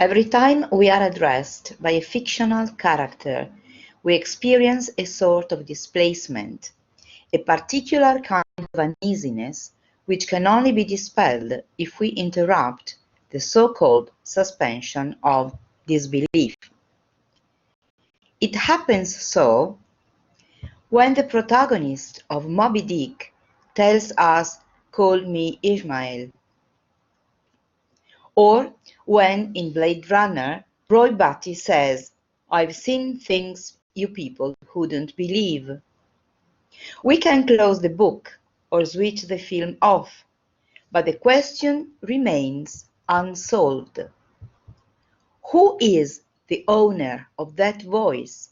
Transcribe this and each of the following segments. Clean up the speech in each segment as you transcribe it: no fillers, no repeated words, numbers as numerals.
Every time we are addressed by a fictional character, we experience a sort of displacement, a particular kind of uneasiness which can only be dispelled if we interrupt the so-called suspension of disbelief. It happens so when the protagonist of Moby Dick tells us, "Call me Ishmael," or when in Blade Runner Roy Batty says, "I've seen things you people wouldn't believe." We can close the book or switch the film off, but the question remains unsolved. Who is the owner of that voice?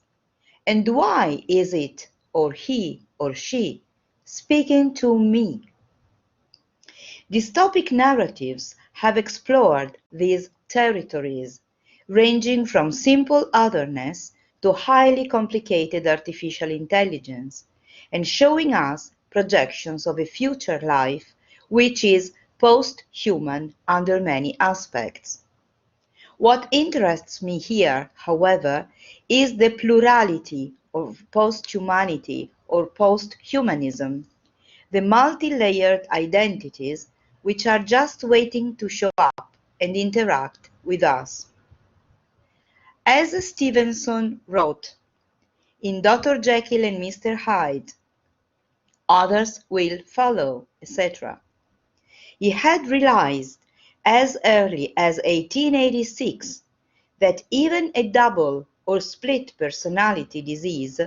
And why is it, or he or she, speaking to me? Dystopic narratives have explored these territories, ranging from simple otherness to highly complicated artificial intelligence, and showing us projections of a future life which is post-human under many aspects. What interests me here, however, is the plurality of post-humanity or post-humanism, the multi-layered identities which are just waiting to show up and interact with us. As Stevenson wrote in Dr. Jekyll and Mr. Hyde, others will follow, etc. He had realized as early as 1886 that even a double or split personality disease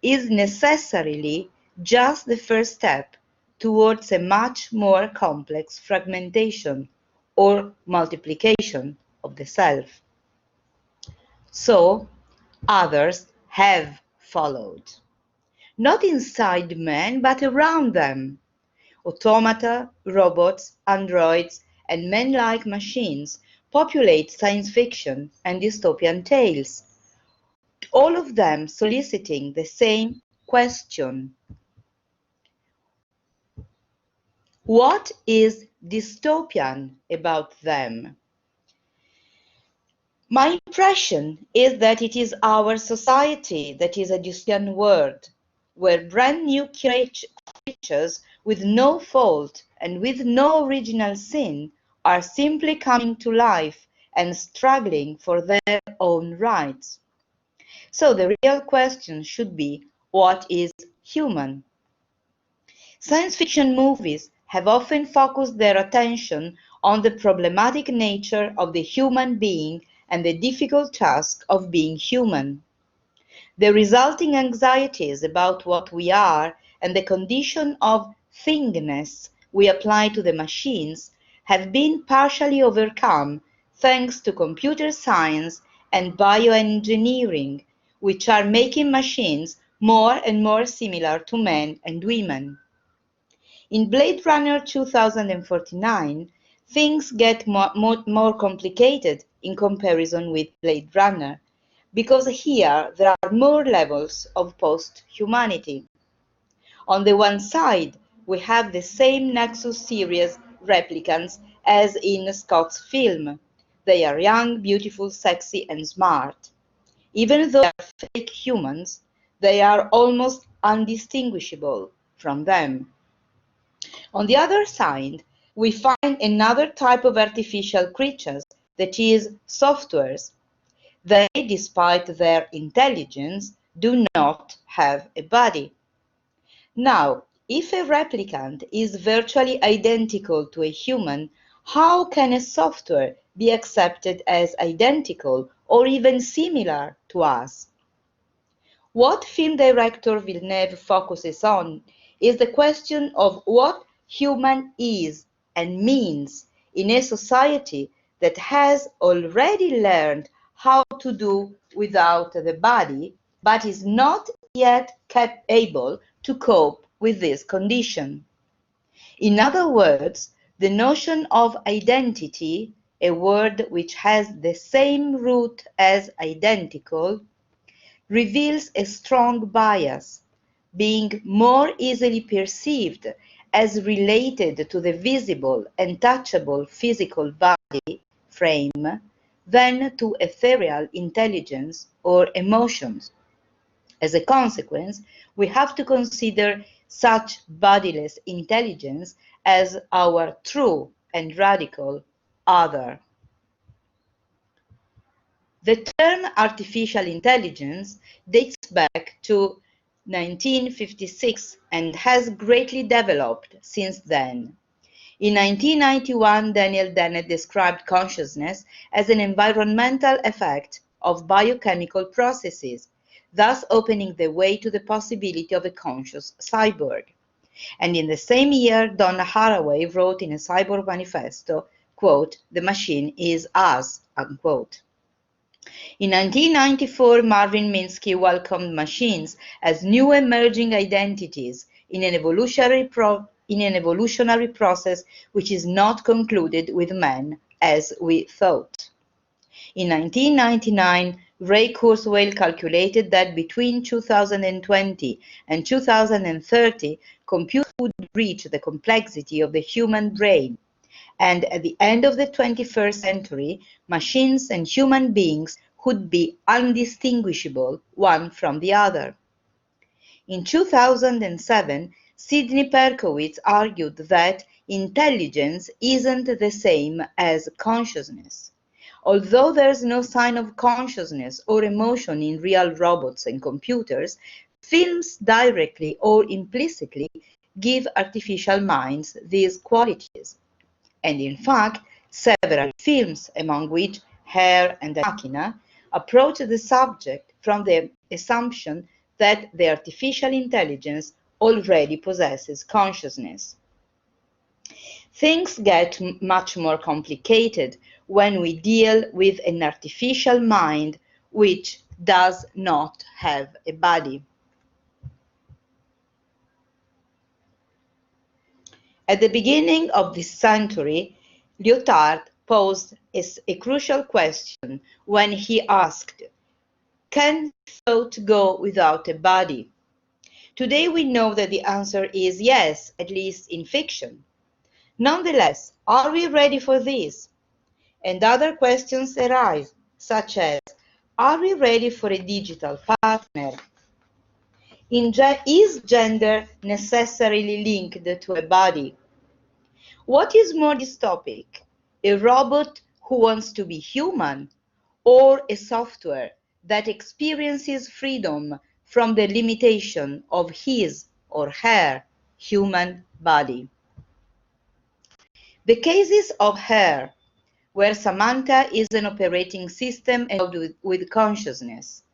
is necessarily just the first step towards a much more complex fragmentation or multiplication of the self. So, others have followed. Not inside men, but around them. Automata, robots, androids, and man-like machines populate science fiction and dystopian tales, all of them soliciting the same question. What is dystopian about them? My impression is that it is our society that is a dystopian world, where brand new creatures with no fault and with no original sin are simply coming to life and struggling for their own rights. So the real question should be, what is human? Science fiction movies have often focused their attention on the problematic nature of the human being and the difficult task of being human. The resulting anxieties about what we are and the condition of thingness we apply to the machines have been partially overcome thanks to computer science and bioengineering, which are making machines more and more similar to men and women. In Blade Runner 2049, things get more complicated in comparison with Blade Runner, because here there are more levels of post-humanity. On the one side, we have the same Nexus series replicants as in Scott's film. They are young, beautiful, sexy, and smart. Even though they are fake humans, they are almost undistinguishable from them. On the other side, we find another type of artificial creatures, that is, softwares. They, despite their intelligence, do not have a body. Now, if a replicant is virtually identical to a human, how can a software be accepted as identical or even similar to us? What film director Villeneuve focuses on is the question of what human is and means in a society that has already learned how to do without the body, but is not yet able to cope with this condition. In other words, the notion of identity, a word which has the same root as identical, reveals a strong bias, being more easily perceived as related to the visible and touchable physical body frame than to ethereal intelligence or emotions. As a consequence, we have to consider such bodiless intelligence as our true and radical other. The term artificial intelligence dates back to 1956 and has greatly developed since then. In 1991, Daniel Dennett described consciousness as an environmental effect of biochemical processes, thus opening the way to the possibility of a conscious cyborg. And in the same year, Donna Haraway wrote in a Cyborg Manifesto, quote, "The machine is us," unquote. In 1994, Marvin Minsky welcomed machines as new emerging identities in an evolutionary process which is not concluded with man as we thought. In 1999, Ray Kurzweil calculated that between 2020 and 2030, computers would reach the complexity of the human brain. And at the end of the 21st century, machines and human beings could be undistinguishable one from the other. In 2007, Sidney Perkowitz argued that intelligence isn't the same as consciousness. Although there's no sign of consciousness or emotion in real robots and computers, films directly or implicitly give artificial minds these qualities. And in fact, several films, among which Hair and Machina, approach the subject from the assumption that the artificial intelligence already possesses consciousness. Things get much more complicated when we deal with an artificial mind which does not have a body. At the beginning of this century, Lyotard posed a crucial question when he asked, "Can thought go without a body?" Today we know that the answer is yes, at least in fiction. Nonetheless, are we ready for this? And other questions arise, such as, are we ready for a digital partner? Is gender necessarily linked to a body? What is more dystopic, a robot who wants to be human, or a software that experiences freedom from the limitation of his or her human body? The cases of Her, where Samantha is an operating system endowed with consciousness,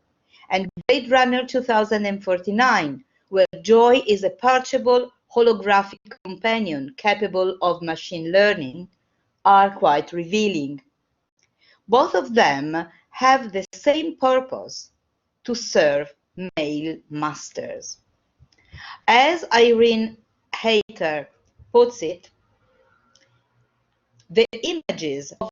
and Blade Runner 2049, where Joy is a purchasable holographic companion capable of machine learning, are quite revealing. Both of them have the same purpose: to serve male masters. As Irene Hayter puts it, the images of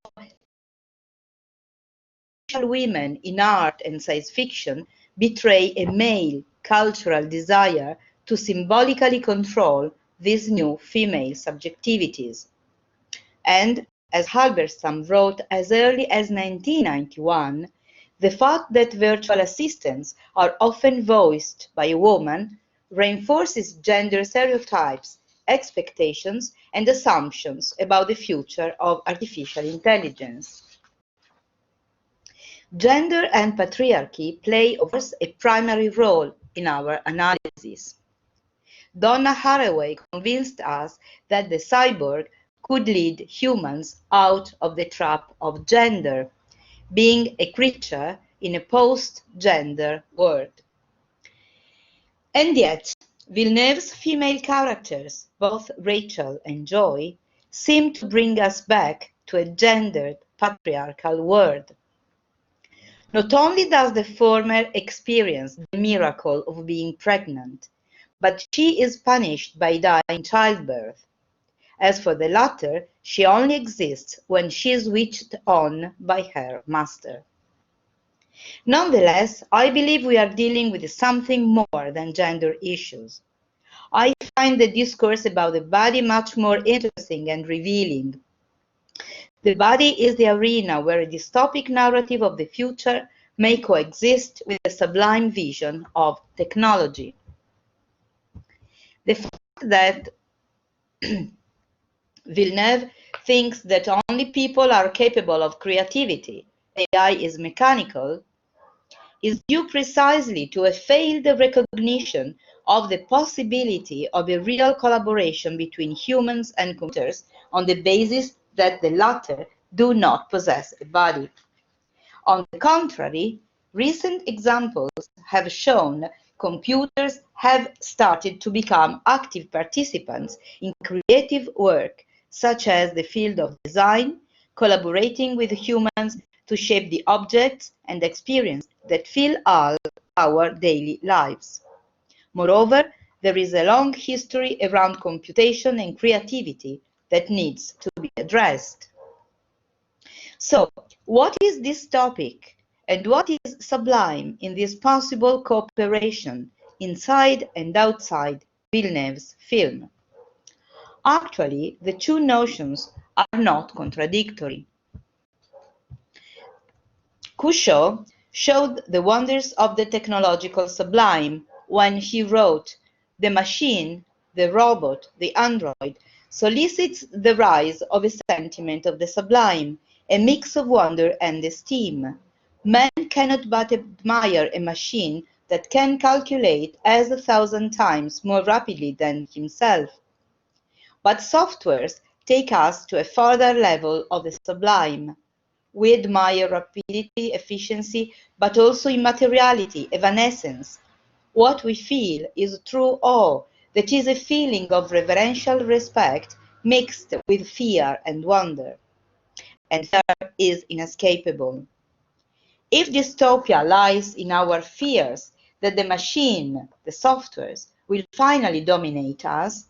women in art and science fiction betray a male cultural desire to symbolically control these new female subjectivities. And, as Halberstam wrote as early as 1991, the fact that virtual assistants are often voiced by a woman reinforces gender stereotypes, expectations, and assumptions about the future of artificial intelligence. Gender and patriarchy play, of course, a primary role in our analysis. Donna Haraway convinced us that the cyborg could lead humans out of the trap of gender, being a creature in a post-gender world. And yet, Villeneuve's female characters, both Rachel and Joy, seem to bring us back to a gendered patriarchal world. Not only does the former experience the miracle of being pregnant, but she is punished by dying in childbirth. As for the latter, she only exists when she is switched on by her master. Nonetheless, I believe we are dealing with something more than gender issues. I find the discourse about the body much more interesting and revealing. The body is the arena where a dystopic narrative of the future may coexist with a sublime vision of technology. The fact that Villeneuve thinks that only people are capable of creativity, AI is mechanical, is due precisely to a failed recognition of the possibility of a real collaboration between humans and computers on the basis that the latter do not possess a body. On the contrary, recent examples have shown computers have started to become active participants in creative work, such as the field of design, collaborating with humans to shape the objects and experiences that fill all our daily lives. Moreover, there is a long history around computation and creativity that needs to be addressed. So, what is this topic, and what is sublime in this possible cooperation inside and outside Villeneuve's film? Actually, the two notions are not contradictory. Couchot showed the wonders of the technological sublime when he wrote, "The machine, the robot, the android, solicits the rise of a sentiment of the sublime, a mix of wonder and esteem. Man cannot but admire a machine that can calculate as 1,000 times more rapidly than himself. But softwares take us to a further level of the sublime. We admire rapidity, efficiency, but also immateriality, evanescence. What we feel is true awe, that is a feeling of reverential respect mixed with fear and wonder. And fear is inescapable. If dystopia lies in our fears that the machine, the softwares, will finally dominate us,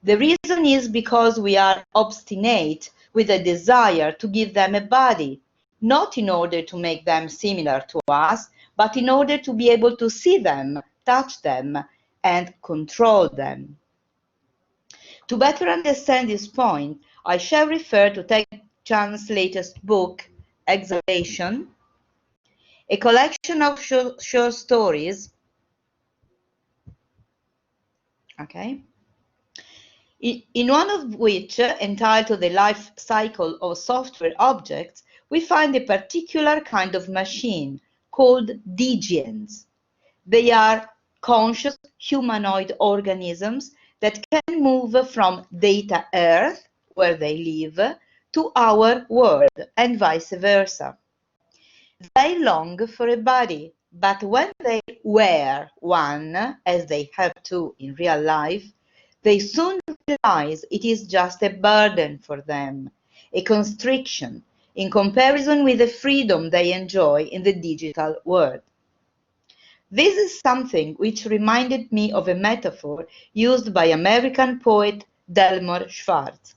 the reason is because we are obstinate with a desire to give them a body, not in order to make them similar to us, but in order to be able to see them, touch them, and control them. To better understand this point, I shall refer to Ted Chiang's latest book, Exhalation, a collection of short stories, okay, in one of which, entitled The Life Cycle of Software Objects, we find a particular kind of machine called digiens. They are conscious humanoid organisms that can move from data Earth, where they live, to our world, and vice versa. They long for a body, but when they wear one, as they have to in real life, they soon realize it is just a burden for them, a constriction, in comparison with the freedom they enjoy in the digital world. This is something which reminded me of a metaphor used by American poet Delmore Schwartz.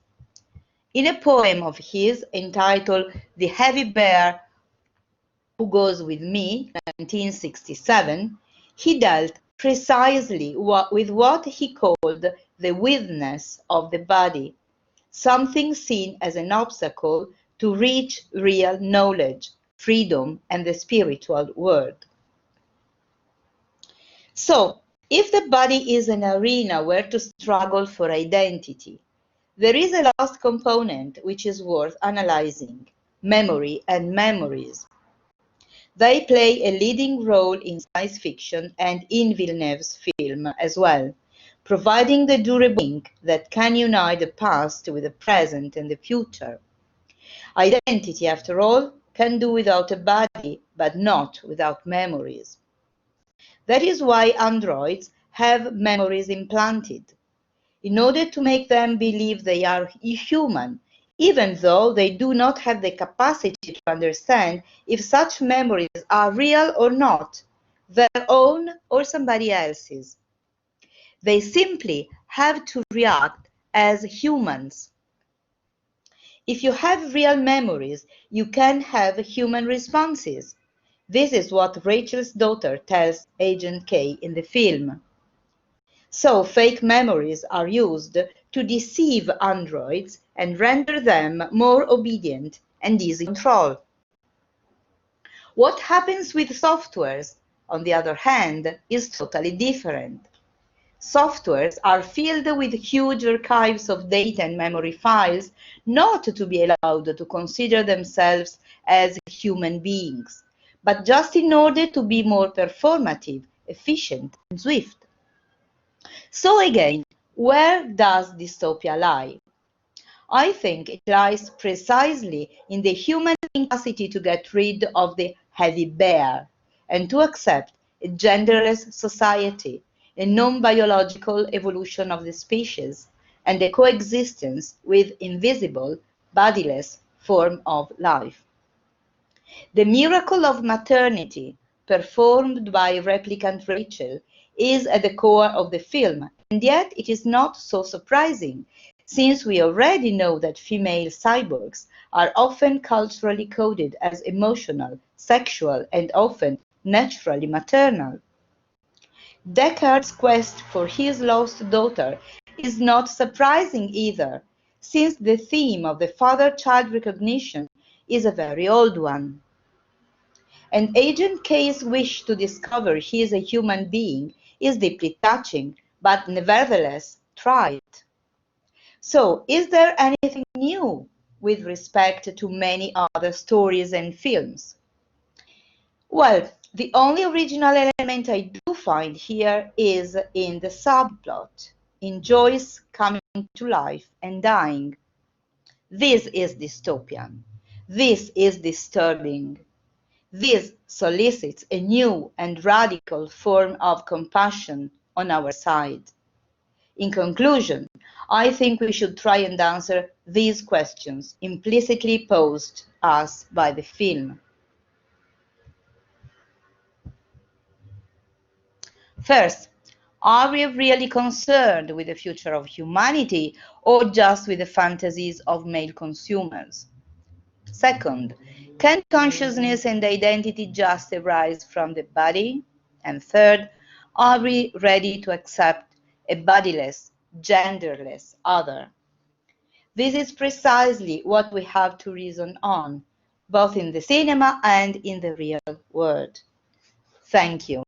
In a poem of his entitled The Heavy Bear Who Goes With Me, 1967, he dealt precisely with what he called the weakness of the body, something seen as an obstacle to reach real knowledge, freedom, and the spiritual world. So, if the body is an arena where to struggle for identity, there is a last component which is worth analyzing: memory and memories. They play a leading role in science fiction and in Villeneuve's film as well, providing the durable link that can unite the past with the present and the future. Identity, after all, can do without a body, but not without memories. That is why androids have memories implanted, in order to make them believe they are human, even though they do not have the capacity to understand if such memories are real or not, their own or somebody else's. They simply have to react as humans. If you have real memories, you can have human responses. This is what Rachel's daughter tells Agent K in the film. So fake memories are used to deceive androids and render them more obedient and easy to control. What happens with softwares, on the other hand, is totally different. Softwares are filled with huge archives of data and memory files, not to be allowed to consider themselves as human beings, but just in order to be more performative, efficient, and swift. So again, where does dystopia lie? I think it lies precisely in the human incapacity to get rid of the heavy bear and to accept a genderless society, a non-biological evolution of the species, and a coexistence with invisible, bodiless form of life. The miracle of maternity, performed by replicant Rachel, is at the core of the film, and yet it is not so surprising, since we already know that female cyborgs are often culturally coded as emotional, sexual, and often naturally maternal. Descartes' quest for his lost daughter is not surprising either, since the theme of the father-child recognition is a very old one. And Agent K's wish to discover he is a human being is deeply touching, but nevertheless trite. So, is there anything new with respect to many other stories and films? Well, the only original element I do find here is in the subplot, in Joyce coming to life and dying. This is dystopian. This is disturbing. This solicits a new and radical form of compassion on our side. In conclusion, I think we should try and answer these questions implicitly posed us by the film. First, are we really concerned with the future of humanity or just with the fantasies of male consumers? Second, can consciousness and identity just arise from the body? And third, are we ready to accept a bodiless, genderless other? This is precisely what we have to reason on, both in the cinema and in the real world. Thank you.